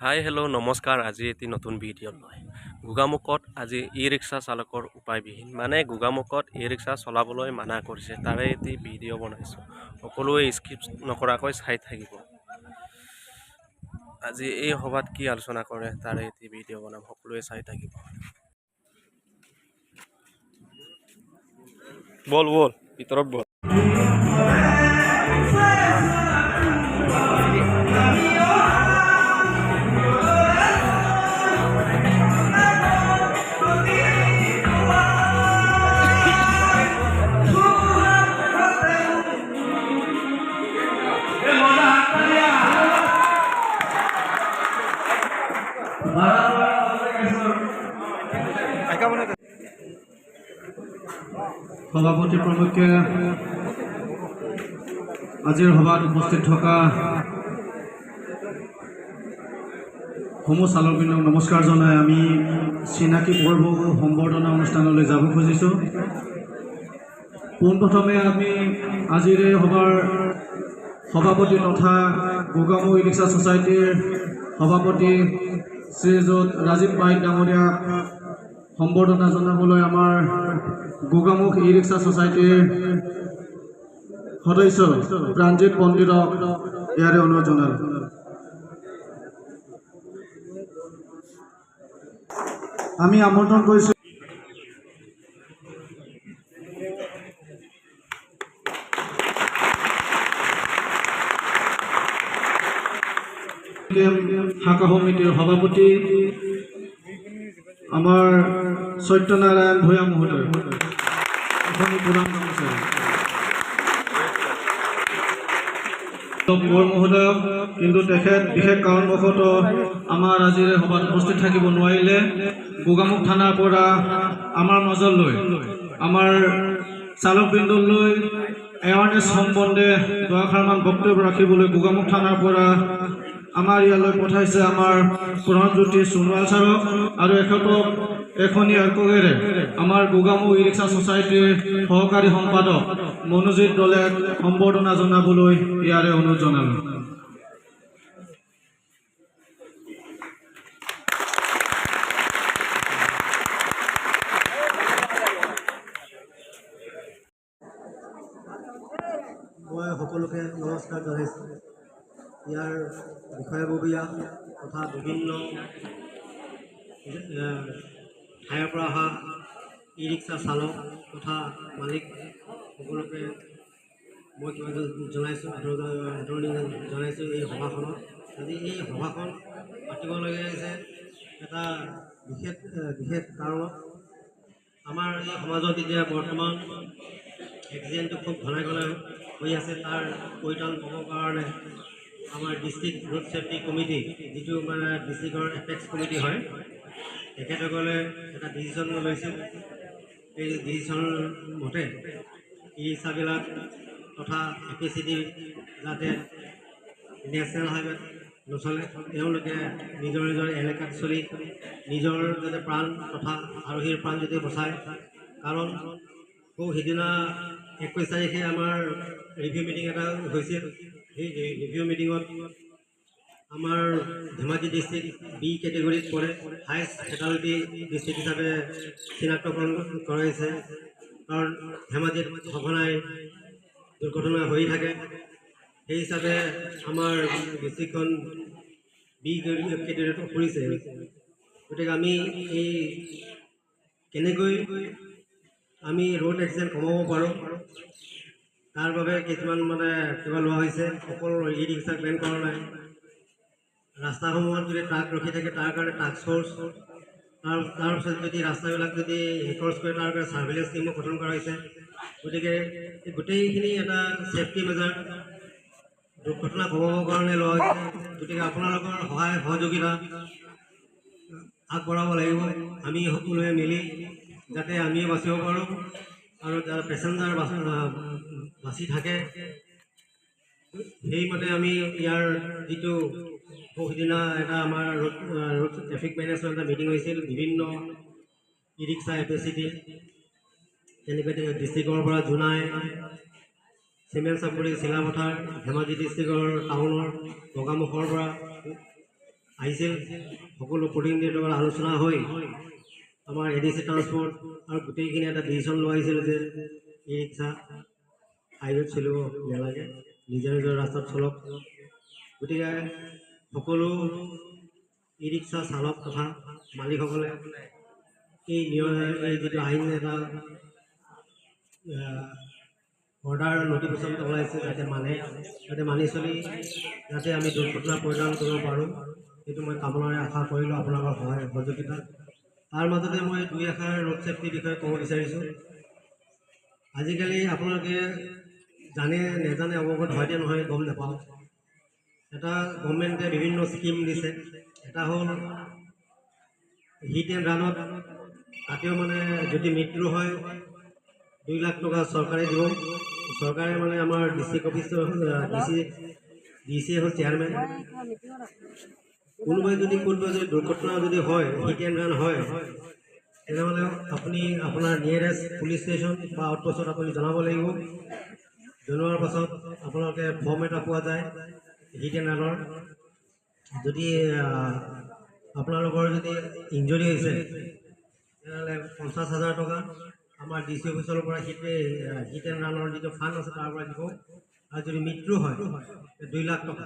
Hi hello' নমস্কাৰ। আজি এটি নতুন ভিডিঅ' লয় গোগামুখত আজি ই ৰিক্সা চালকৰ উপায়বিহীন গোগামুখত ই ৰিক্সা চলাবলৈ মানা কৰিছে। তাৰে এটি ভিডিঅ' বনাইছোঁ, সকলোৱে স্কিপ নকৰাকৈ চাই থাকিব। আজি এই সভাত কি আলোচনা কৰে তাৰে এটি ভিডিঅ' বনাম, সকলোৱে চাই থাকিব। বল ভিতৰত বল। সভাপতি প্ৰমুখ্যে আজিৰ সভাত উপস্থিত থকা সমূহ চালকবৃন্দক নমস্কাৰ জনাই আমি চিনাকি পৰ্ব সম্বৰ্ধনা অনুষ্ঠানলৈ যাব খুজিছোঁ। পোনপ্ৰথমে আমি আজিৰ এই সভাৰ সভাপতি তথা গোগামুখ ই ৰিক্সা ছ'চাইটিৰ সভাপতি শ্ৰীযুত ৰাজীৱ পাইক ডাঙৰীয়াক সম্বৰ্ধনা জনাবলৈ আমাৰ গোগামুখ ই ৰিক্সা ছ'চাইটিৰ সদস্য প্ৰাণজিৎ পণ্ডিতক ইয়াৰে অনুৰোধ জনালোঁ। আমি আমন্ত্ৰণ কৰিছোঁ শাখা সমিতিৰ সভাপতি আমাৰ সত্যনাৰায়ণ ভূঞা মহোদয়, মহোদয়ক, কিন্তু তেখেত বিশেষ কাৰণবশতঃ আমাৰ আজিৰ সভাত উপস্থিত থাকিব নোৱাৰিলে। গোগামুখ থানাৰ পৰা আমাৰ মাজলৈ আমাৰ চালকবৃন্দলৈ এৱাৰনেছ সম্বন্ধে দুআষাৰমান বক্তব্য ৰাখিবলৈ গোগামুখ থানাৰ পৰা আমাৰ ইয়ালৈ পঠাইছে আমাৰ প্ৰণজ্যোতি সোণোৱাল ছাৰক, আৰু এখেতক এখনি আৰ্কগেৰে আমাৰ গোগামুখ ই ৰিক্সা ছ'চাইটিৰ সহকাৰী সম্পাদক মনোজিত দলেক সম্বৰ্ধনা জনাবলৈ ইয়াৰে অনুৰোধ জনালোঁ। মই সকলোকে নমস্কাৰ জনাইছোঁ। ইয়াৰ বিষয়ববীয়া তথা বিভিন্ন ঠাইৰ পৰা অহা ই ৰিক্সা চালক তথা মালিক সকলোকে মই কিবা জনাইছোঁ, আদৰণি জনাইছোঁ এই সভাখনত। আজি এই সভাখন পাতিবলগীয়া হৈছে এটা বিশেষ কাৰণত। আমাৰ এই সমাজত এতিয়া বৰ্তমান এক্সিডেণ্টটো খুব ঘনাই হৈ আছে। তাৰ পৰিত্ৰাণ পাবৰ কাৰণে আমাৰ ডিষ্ট্ৰিক্ট ৰোড ছেফটি কমিটি, যিটো মানে ডিষ্ট্ৰিক্টৰ এপেক্স কমিটি হয়, তেখেতসকলে এটা ডিচিশ্যন লৈছিল। এই ডিচিশ্যন মতে ই ৰিক্সাবিলাক তথা এপিচিটি যাতে নেশ্যনেল হাইৱে নচলে, তেওঁলোকে নিজৰ এলেকাত চলি নিজৰ যাতে প্ৰাণ তথা আৰোহীৰ প্ৰাণ যদি বচায়। কাৰণ সিদিনা 21 তাৰিখে আমাৰ ৰিভিউ মিটিং এটা হৈছিল। সেই ৰিভিউ মিটিঙত আমাৰ ধেমাজি ডিষ্ট্ৰিক্ট বি কেটেগৰীত পৰে, হাইষ্ট ফেটালিটি ডিষ্ট্ৰিক্ট হিচাপে চিনাক্তকৰণ কৰাইছে। কাৰণ ধেমাজিত সঘনাই দুৰ্ঘটনা হৈ থাকে। সেই হিচাপে আমাৰ ডিষ্ট্ৰিক্টখন বি কেটেগৰীত পৰিছে। গতিকে আমি এই কেনেকৈ আমি ৰোড এক্সিডেণ্ট কমাব পাৰোঁ, তাৰ বাবে কিছুমান কিবা লোৱা হৈছে। অকল ই ৰিক্সাক বেন কৰা নাই। ৰাস্তাসমূহত যদি ট্ৰাক ৰখি থাকে তাৰ কাৰণে টাস্ক ফ'ৰ্চ, তাৰপিছত যদি ৰাস্তাবিলাক যদি ৰিকৰ্চ কৰে তাৰ কাৰণে ছাৰ্ভেইলেঞ্চ টিমো গঠন কৰা হৈছে। গতিকে গোটেইখিনি এটা ছেফটি মেজাৰ দুৰ্ঘটনা কমাবৰ কাৰণে লোৱা হৈছে। গতিকে আপোনালোকৰ সহায় সহযোগিতা আগবঢ়াব লাগিব। আমি সকলোৱে মিলি যাতে আমিও বাচিব পাৰোঁ আৰু যাতে পেচেঞ্জাৰ বাচি থাকে, সেইমতে আমি ইয়াৰ যিটো সিদিনা এটা আমাৰ ৰোড ট্ৰেফিক মেনেজমেণ্ট এটা মিটিং হৈছিল। বিভিন্ন ই ৰিক্সা এপিচিটি তেনেকৈ ডিষ্ট্ৰিক্টৰ পৰা জোনাই, চিমেণ্ট চাপৰি, চিলাপথাৰ, ধেমাজি ডিষ্ট্ৰিক্টৰ টাউনৰ গোগামুখৰ পৰা আহিছিল সকলো প্ৰতিনিধিৰ লগত আলোচনা হৈ আমাৰ ADC ট্ৰান্সপৰ্ট আৰু গোটেইখিনি এটা ডিচিশ্যন লোৱা হৈছিল যে ই ৰিক্সা হাইৱেত চলিব নালাগে, নিজৰ নিজৰ ৰাস্তাত চলক। গতিকে সকলো ই ৰিক্সা চালক তথা মালিকসকলে এই যিটো আইন এটা অৰ্ডাৰ নটিফিকেশ্যন ওলাইছে যাতে মানি চলি যাতে আমি দুৰ্ঘটনা পৰিধান কৰিব পাৰোঁ, সেইটো মই কামনাৰে আশা কৰিলোঁ আপোনালোকৰ সহায় সহযোগিতা। তাৰ মাজতে মই দুই এষাৰ ৰোড ছেফটিৰ বিষয়ে ক'ব বিচাৰিছোঁ। আজিকালি আপোনালোকে জানে নেজানে অৱগত হয়নে নহয় গম নাপাওঁ। এটা গভৰ্ণমেণ্টে বিভিন্ন স্কিম দিছে। এটা হ'ল হিট এণ্ড ৰাণত তাতেও মানে যদি মৃত্যু হয় 2 লাখ টকা চৰকাৰে দিব। চৰকাৰে মানে আমাৰ ডিষ্ট্ৰিক্ট অফিচৰ ডিচি হ'ল চেয়াৰমেন। কোনোবাই যদি দুৰ্ঘটনা যদি হয়, হিট এণ্ড ৰাণ হয়, তেনেহ'লে আপুনি আপোনাৰ নিয়েৰেষ্ট পুলিচ ষ্টেচন বা আউটপোষ্টত আপুনি জনাব লাগিব। জনোৱাৰ পাছত আপোনালোকে ফৰ্ম এটা পোৱা যায় হিট এণ্ড ৰাণৰ। যদি আপোনালোকৰ যদি ইঞ্জৰি হৈছে তেনেহ'লে 50,000 টকা আমাৰ DC অফিচৰ পৰা হিট এণ্ড ৰাণৰ যিটো ফাণ্ড আছে তাৰ পৰা দিব। আৰু যদি মৃত্যু হয় 2 লাখ টকা